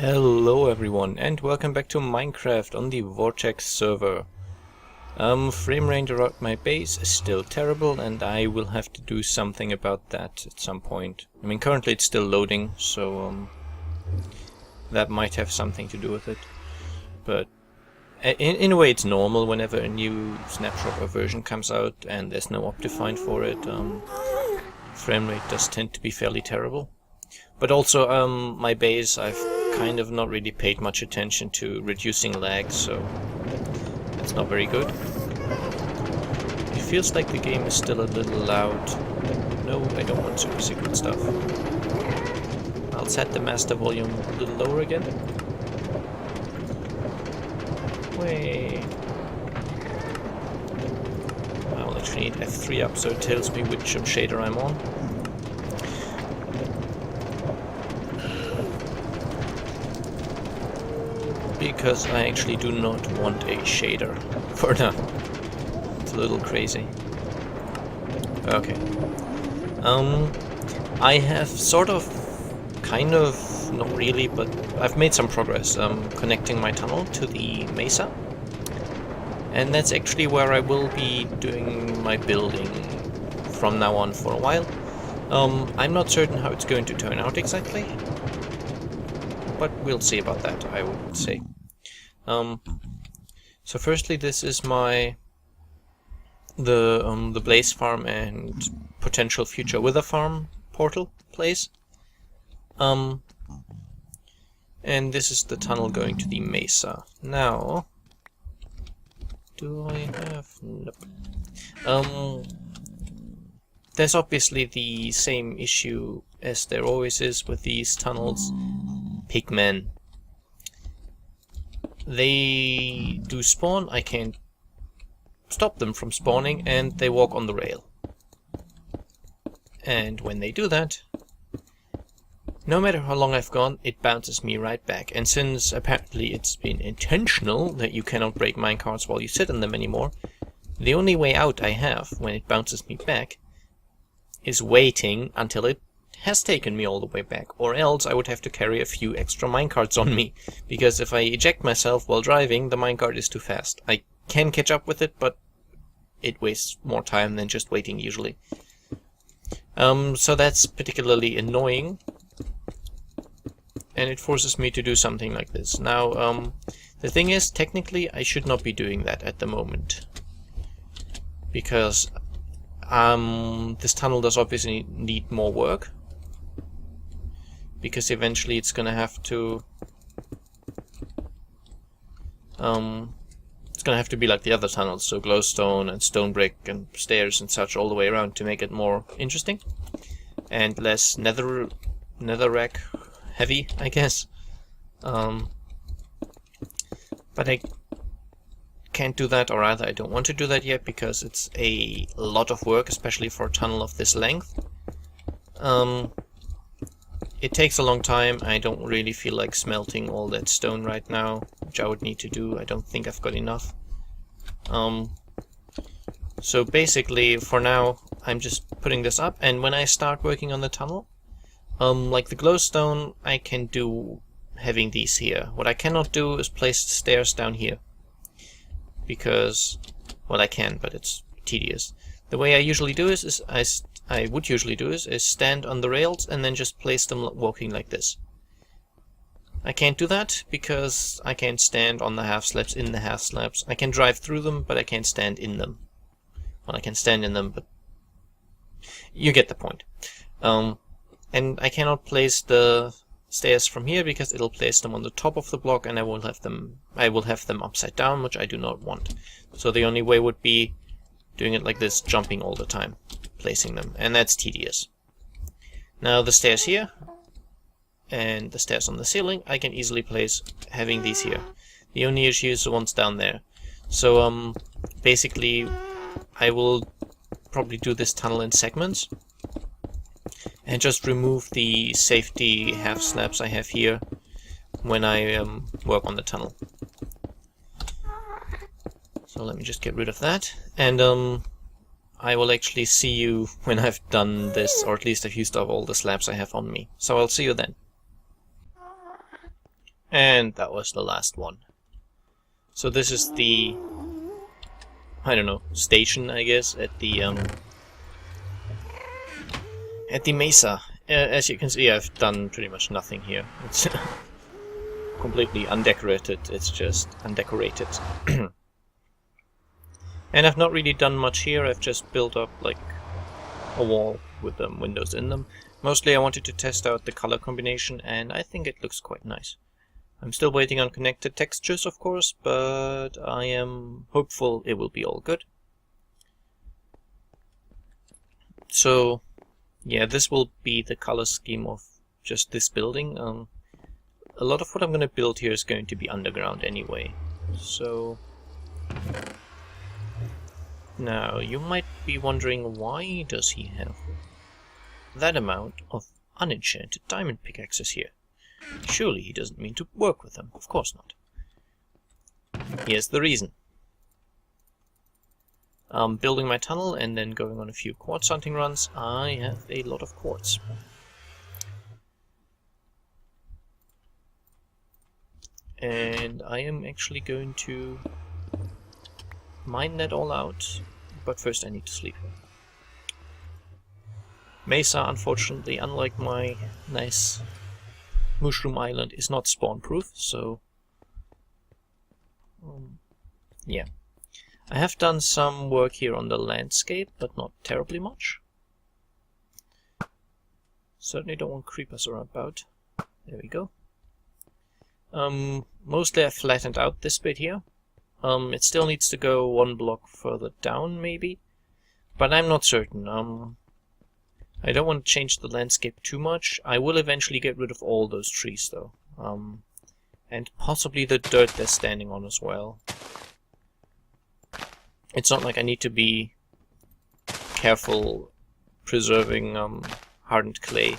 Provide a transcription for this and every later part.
Hello everyone and welcome back to Minecraft on the Vortex server. Frame rate around my base is still terrible and I will have to do something about that at some point. I mean, currently it's still loading, so that might have something to do with it. But in a way it's normal whenever a new snapshot or version comes out and there's no Optifine for it. Frame rate does tend to be fairly terrible. But also my base, I've kind of not really paid much attention to reducing lag, so it's not very good. It feels like the game is still a little loud. No, I don't want super secret stuff. I'll set the master volume a little lower again. Wait. I'll actually need F3 up so it tells me which shader I'm on. Because I actually do not want a shader for now. It's a little crazy. Okay. I have sort of, kind of, not really, but I've made some progress connecting my tunnel to the mesa. And that's actually where I will be doing my building from now on for a while. I'm not certain how it's going to turn out exactly, but we'll see about that, I would say. So firstly, this is my the Blaze farm and potential future Wither farm portal place. And this is the tunnel going to the mesa. Now, do I have? Nope. There's obviously the same issue as there always is with these tunnels. Pigmen. They do spawn, I can't stop them from spawning, and they walk on the rail. And when they do that, no matter how long I've gone, it bounces me right back. And since apparently it's been intentional that you cannot break minecarts while you sit in them anymore, the only way out I have when it bounces me back is waiting until it has taken me all the way back, or else I would have to carry a few extra minecarts on me, because if I eject myself while driving, the minecart is too fast. I can catch up with it, but it wastes more time than just waiting usually. So that's particularly annoying, and it forces me to do something like this. Now, the thing is, technically I should not be doing that at the moment, because this tunnel does obviously need more work. Because eventually it's gonna have to be like the other tunnels, so glowstone and stone brick and stairs and such all the way around to make it more interesting and less netherrack heavy, I guess. But I can't do that, or rather I don't want to do that yet, because it's a lot of work, especially for a tunnel of this length. It takes a long time. I don't really feel like smelting all that stone right now, which I would need to do. I don't think I've got enough. So basically, for now, I'm just putting this up, and when I start working on the tunnel, like the glowstone, I can do having these here. What I cannot do is place stairs down here, because, well, I can, but it's tedious. The way I usually do is I would usually do is stand on the rails and then just place them walking like this. I can't do that because I can't stand on the half slabs in the half slabs. I can drive through them, but I can't stand in them. Well, I can stand in them, but you get the point. And I cannot place the stairs from here because it'll place them on the top of the block, and I will have them upside down, which I do not want. So the only way would be doing it like this, jumping all the time, placing them, and that's tedious. Now the stairs here and the stairs on the ceiling I can easily place having these here. The only issue is the ones down there. So basically I will probably do this tunnel in segments and just remove the safety half slabs I have here when I work on the tunnel. So let me just get rid of that, and I will actually see you when I've done this, or at least I've used up all the slabs I have on me. So I'll see you then. And that was the last one. So this is the, I don't know, station, I guess, at the mesa. As you can see, I've done pretty much nothing here. It's completely undecorated. It's just undecorated. And I've not really done much here. I've just built up like a wall with windows in them. Mostly I wanted to test out the color combination, and I think it looks quite nice. I'm still waiting on connected textures, of course, but I am hopeful it will be all good. So, yeah, this will be the color scheme of just this building. A lot of what I'm going to build here is going to be underground anyway. So, now you might be wondering, why does he have that amount of unenchanted diamond pickaxes here? Surely he doesn't mean to work with them. Of course not. Here's the reason. Building my tunnel and then going on a few quartz hunting runs, I have a lot of quartz. And I am actually going to mine that all out, but first I need to sleep. Mesa, unfortunately, unlike my nice Mushroom Island, is not spawn-proof, so yeah. I have done some work here on the landscape, but not terribly much. Certainly don't want creepers around about. There we go. Mostly I flattened out this bit here. It still needs to go one block further down, maybe, but I'm not certain. I don't want to change the landscape too much. I will eventually get rid of all those trees, though, and possibly the dirt they're standing on as well. It's not like I need to be careful preserving hardened clay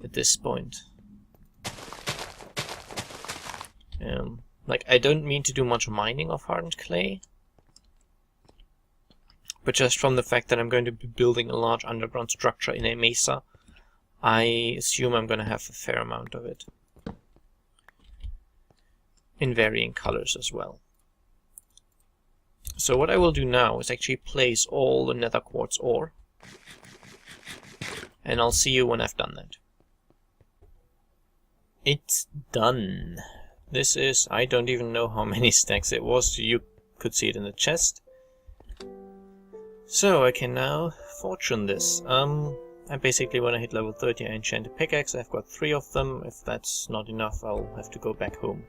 at this point. Like, I don't mean to do much mining of hardened clay, but just from the fact that I'm going to be building a large underground structure in a mesa, I assume I'm going to have a fair amount of it. In varying colors as well. So what I will do now is actually place all the nether quartz ore, and I'll see you when I've done that. It's done. This is, I don't even know how many stacks it was, you could see it in the chest. So I can now fortune this. And basically when I hit level 30 I enchant a pickaxe. I've got 3 of them. If that's not enough, I'll have to go back home.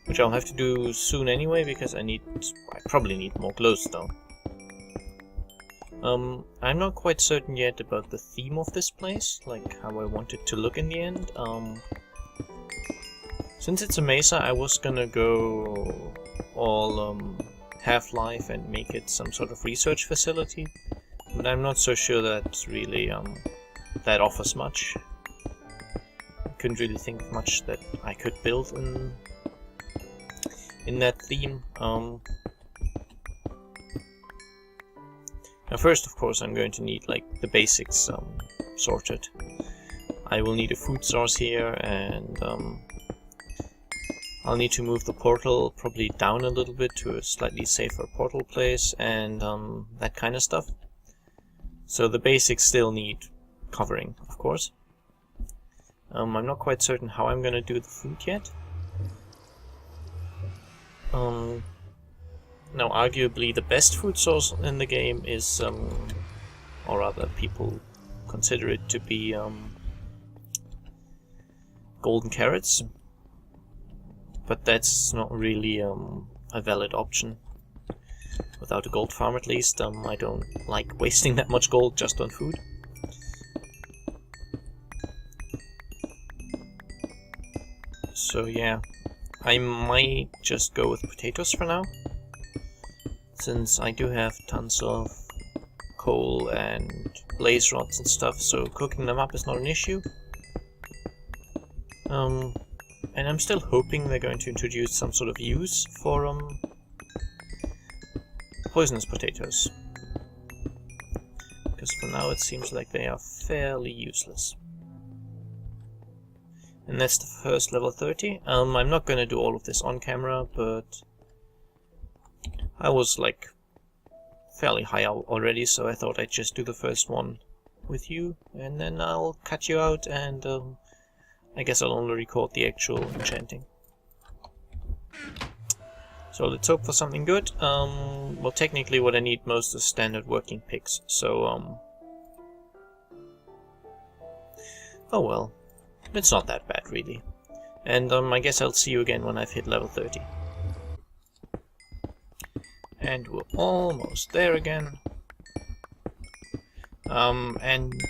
Which I'll have to do soon anyway, because I probably need more glowstone. I'm not quite certain yet about the theme of this place, like how I want it to look in the end. Since it's a mesa, I was gonna go all Half-Life and make it some sort of research facility, but I'm not so sure that really that offers much. I couldn't really think of much that I could build in that theme. Now first, of course, I'm going to need like the basics sorted. I will need a food source here, and I'll need to move the portal probably down a little bit to a slightly safer portal place, and that kind of stuff. So the basics still need covering, of course. I'm not quite certain how I'm gonna do the food yet. Now, arguably the best food source in the game is, or rather people consider it to be golden carrots, but that's not really a valid option. Without a gold farm, at least, I don't like wasting that much gold just on food. So yeah, I might just go with potatoes for now, since I do have tons of coal and blaze rods and stuff, so cooking them up is not an issue. And I'm still hoping they're going to introduce some sort of use for poisonous potatoes, because for now it seems like they are fairly useless. And that's the first level 30. I'm not gonna do all of this on camera, but I was like fairly high already, so I thought I'd just do the first one with you, and then I'll cut you out, and I guess I'll only record the actual enchanting. So let's hope for something good. Well, technically what I need most is standard working picks, so oh well, it's not that bad really. And I guess I'll see you again when I've hit level 30. And we're almost there again. And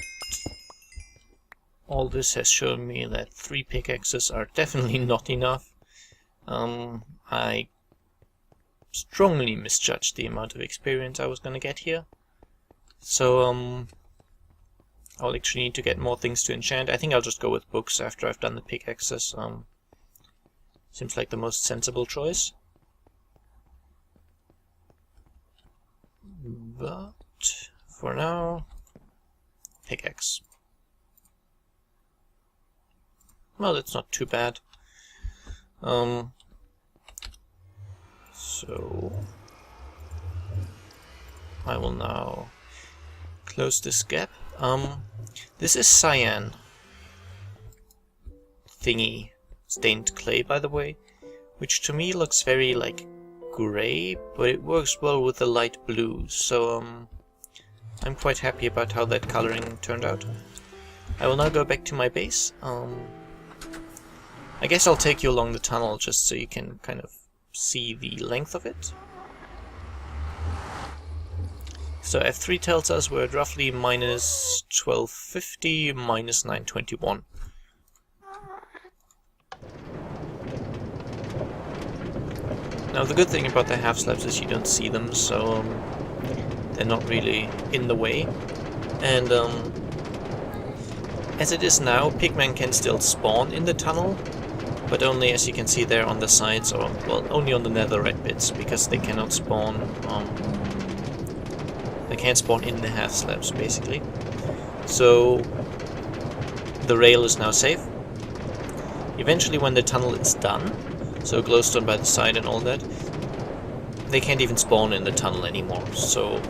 all this has shown me that 3 pickaxes are definitely not enough. I strongly misjudged the amount of experience I was gonna get here. So, I'll actually need to get more things to enchant. I think I'll just go with books after I've done the pickaxes. Seems like the most sensible choice. But for now, pickaxe. Well, that's not too bad. So I will now close this gap. This is cyan thingy stained clay, by the way, which to me looks very like gray, but it works well with the light blue, so I'm quite happy about how that coloring turned out. I will now go back to my base. I guess I'll take you along the tunnel just so you can kind of see the length of it. So F3 tells us we're at roughly minus 1250, minus 921. Now the good thing about the half slabs is you don't see them, so they're not really in the way. And as it is now, pigmen can still spawn in the tunnel, but only, as you can see there, on the sides, or well, only on the netherite bits, because they cannot spawn. They can't spawn in the half slabs, basically. So the rail is now safe. Eventually, when the tunnel is done, so glowstone by the side and all that, they can't even spawn in the tunnel anymore. So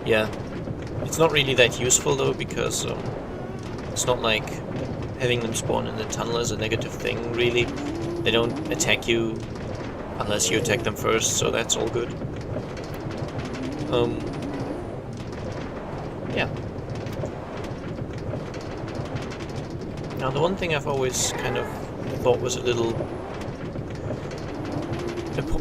yeah, it's not really that useful though, because it's not like having them spawn in the tunnel is a negative thing, really. They don't attack you unless you attack them first, so that's all good. Yeah. Now the one thing I've always kind of thought was a little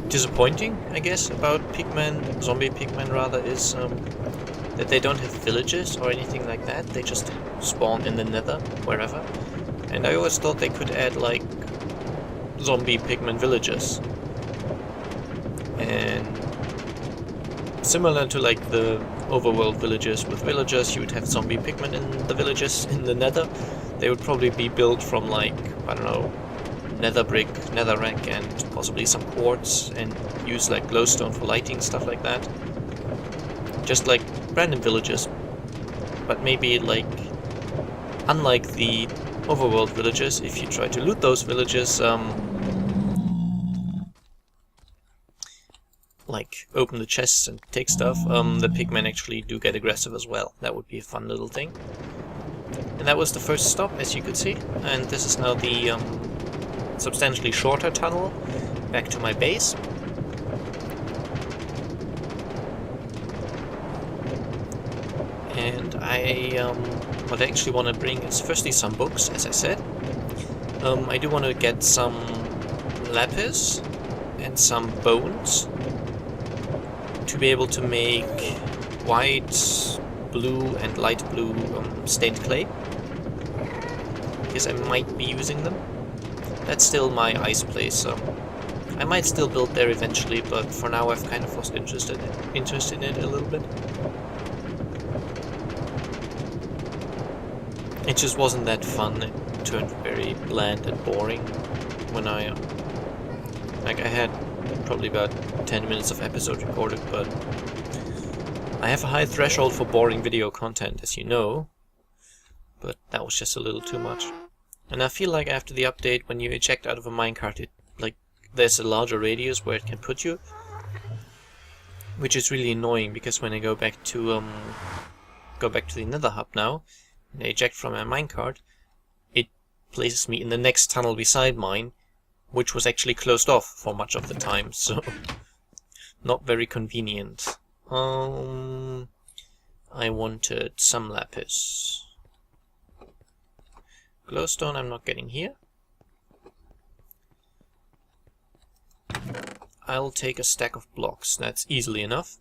disappointing, I guess, about pigmen, zombie pigmen rather, is that they don't have villages or anything like that. They just spawn in the nether, wherever. And I always thought they could add, like, zombie pigmen villages. And similar to, like, the overworld villages with villagers, you would have zombie pigmen in the villages in the nether. They would probably be built from, like, I don't know, nether brick, netherrack, and possibly some quartz, and use, like, glowstone for lighting, stuff like that. Just like random villages, but maybe, like, unlike the overworld villages, if you try to loot those villages, like open the chests and take stuff, the pigmen actually do get aggressive as well. That would be a fun little thing. And that was the first stop, as you could see, and this is now the substantially shorter tunnel back to my base. And what I actually want to bring is firstly some books, as I said. I do want to get some lapis and some bones to be able to make white, blue and light blue stained clay, because I might be using them. That's still my ice place. I might still build there eventually, but for now I've kind of lost interest in it a little bit. It just wasn't that fun. It turned very bland and boring when I had probably about 10 minutes of episode recorded, but I I have a high threshold for boring video content, as you know, but that was just a little too much. And I feel like after the update, when you eject out of a minecart, there's a larger radius where it can put you, which is really annoying, because when I go back to the Nether hub now and I eject from a minecart, it places me in the next tunnel beside mine, which was actually closed off for much of the time, so not very convenient. I wanted some lapis. Glowstone I'm not getting here. I'll take a stack of blocks, that's easily enough.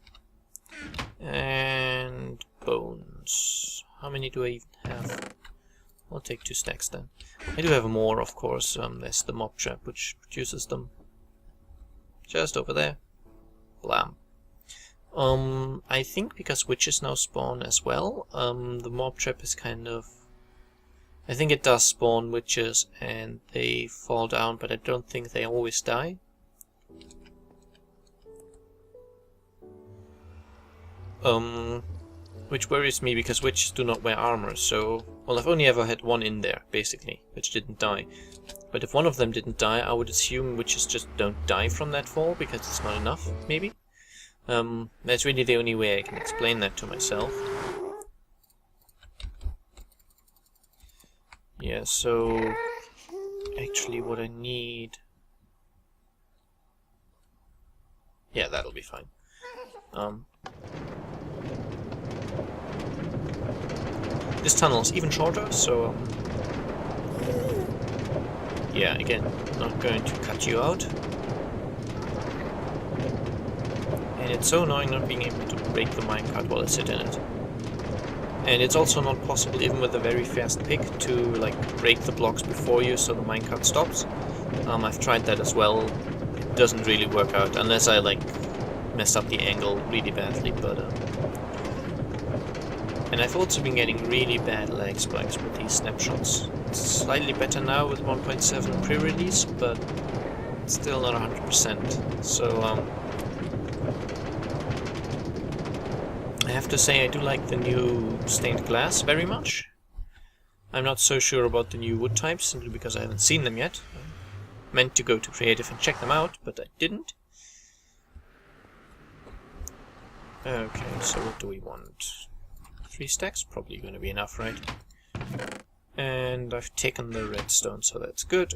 And bones. How many do I even have? I'll take 2 stacks then. I do have more, of course. There's the mob trap which produces them. Just over there. Blam. I think because witches now spawn as well, the mob trap is kind of... I think it does spawn witches and they fall down, but I don't think they always die. Which worries me because witches do not wear armor, so... Well, I've only ever had one in there, basically, which didn't die. But if one of them didn't die, I would assume witches just don't die from that fall, because it's not enough, maybe? That's really the only way I can explain that to myself. Yeah, so... Actually, what I need... Yeah, that'll be fine. This tunnel is even shorter, so... yeah, again, not going to cut you out. And it's so annoying not being able to break the minecart while I sit in it. And it's also not possible, even with a very fast pick, to like break the blocks before you so the minecart stops. I've tried that as well. It doesn't really work out, unless I like mess up the angle really badly, but... And I've also been getting really bad lag spikes with these snapshots. It's slightly better now with 1.7 pre-release, but still not 100%. So, I have to say I do like the new stained glass very much. I'm not so sure about the new wood types, simply because I haven't seen them yet. I meant to go to Creative and check them out, but I didn't. Okay, so what do we want? 3 stacks, probably going to be enough, right? And I've taken the redstone, so that's good.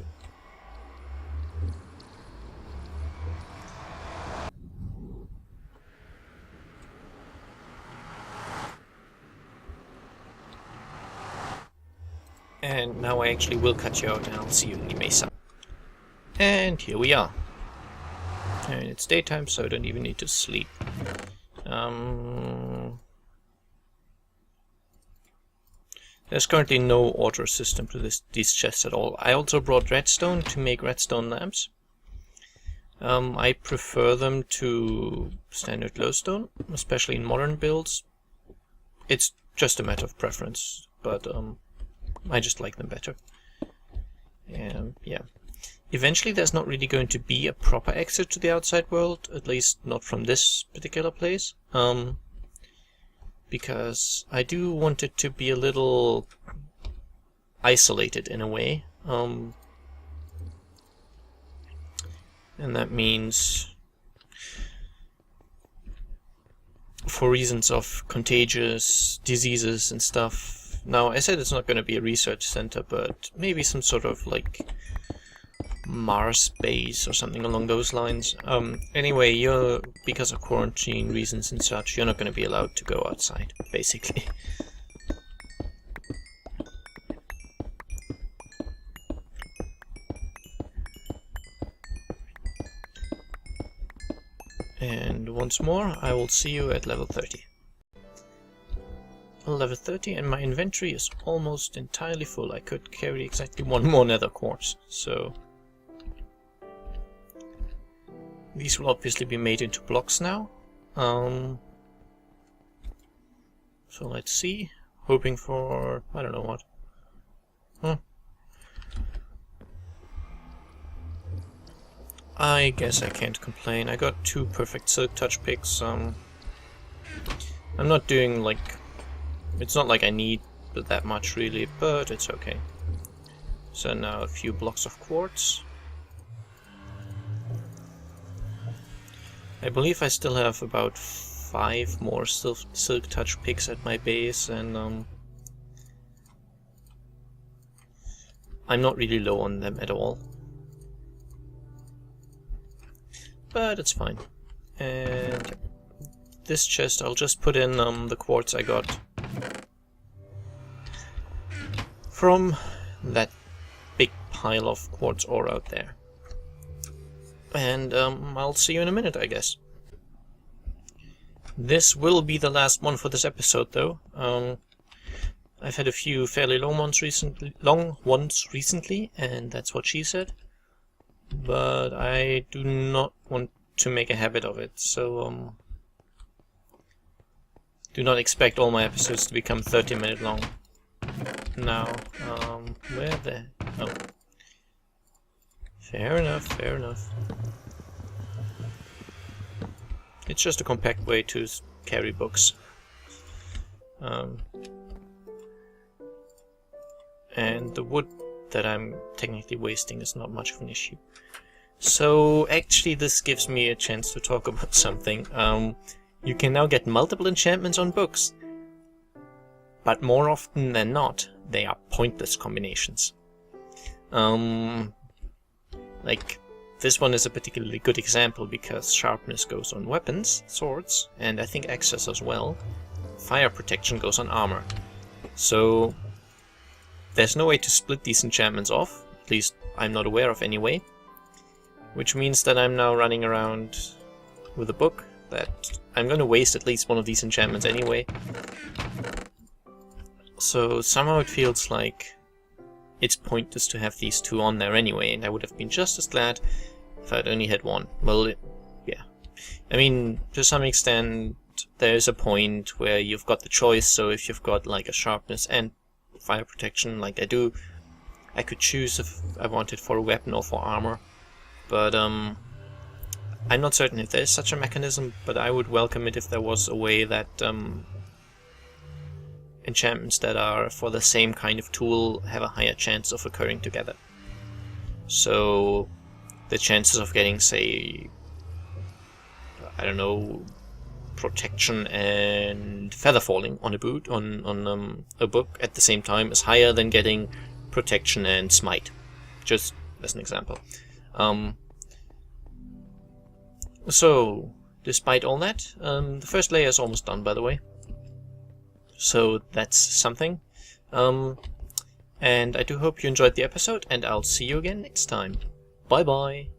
And now I actually will cut you out, and I'll see you in the mesa. And here we are. And it's daytime, so I don't even need to sleep. There's currently no order system to these chests at all. I also brought redstone to make redstone lamps. I prefer them to standard glowstone, especially in modern builds. It's just a matter of preference, but I just like them better. Yeah. Eventually there's not really going to be a proper exit to the outside world, at least not from this particular place. Because I do want it to be a little isolated in a way. And that means for reasons of contagious diseases and stuff. Now, I said it's not going to be a research center, but maybe some sort of like Mars base or something along those lines. Anyway, because of quarantine reasons and such, you're not going to be allowed to go outside, basically. And once more, I will see you at level 30. Level 30, and my inventory is almost entirely full. I could carry exactly 1 more nether quartz, so... These will obviously be made into blocks now. So let's see. Hoping for... I don't know what. I guess I can't complain. I got 2 perfect silk touch picks. I'm not doing like... It's not like I need that much really, but it's okay. So now a few blocks of quartz. I believe I still have about 5 more silk touch picks at my base, and I'm not really low on them at all. But it's fine. And this chest, I'll just put in the quartz I got from that big pile of quartz ore out there. And I'll see you in a minute, I guess. This will be the last one for this episode, though. I've had a few fairly long ones recently, and that's what she said. But I do not want to make a habit of it, so do not expect all my episodes to become 30-minute long. Now, where the... Oh. Fair enough, fair enough. It's just a compact way to carry books. And the wood that I'm technically wasting is not much of an issue. So actually this gives me a chance to talk about something. You can now get multiple enchantments on books. But more often than not, they are pointless combinations. Like, this one is a particularly good example because sharpness goes on weapons, swords, and I think access as well. Fire protection goes on armor. So there's no way to split these enchantments off, at least I'm not aware of any way. Which means that I'm now running around with a book that I'm going to waste at least one of these enchantments anyway. So somehow it feels like it's pointless to have these two on there anyway, and I would have been just as glad if I'd only had one. Well, yeah. I mean, to some extent, there's a point where you've got the choice, so if you've got like a sharpness and fire protection like I do, I could choose if I wanted for a weapon or for armor. But I'm not certain if there's such a mechanism, but I would welcome it if there was a way that enchantments that are for the same kind of tool have a higher chance of occurring together. So the chances of getting, say, I don't know, protection and feather falling on a boot on a book at the same time is higher than getting protection and smite, just as an example. So despite all that, the first layer is almost done, by the way. So that's something. And I do hope you enjoyed the episode, and I'll see you again next time. Bye bye!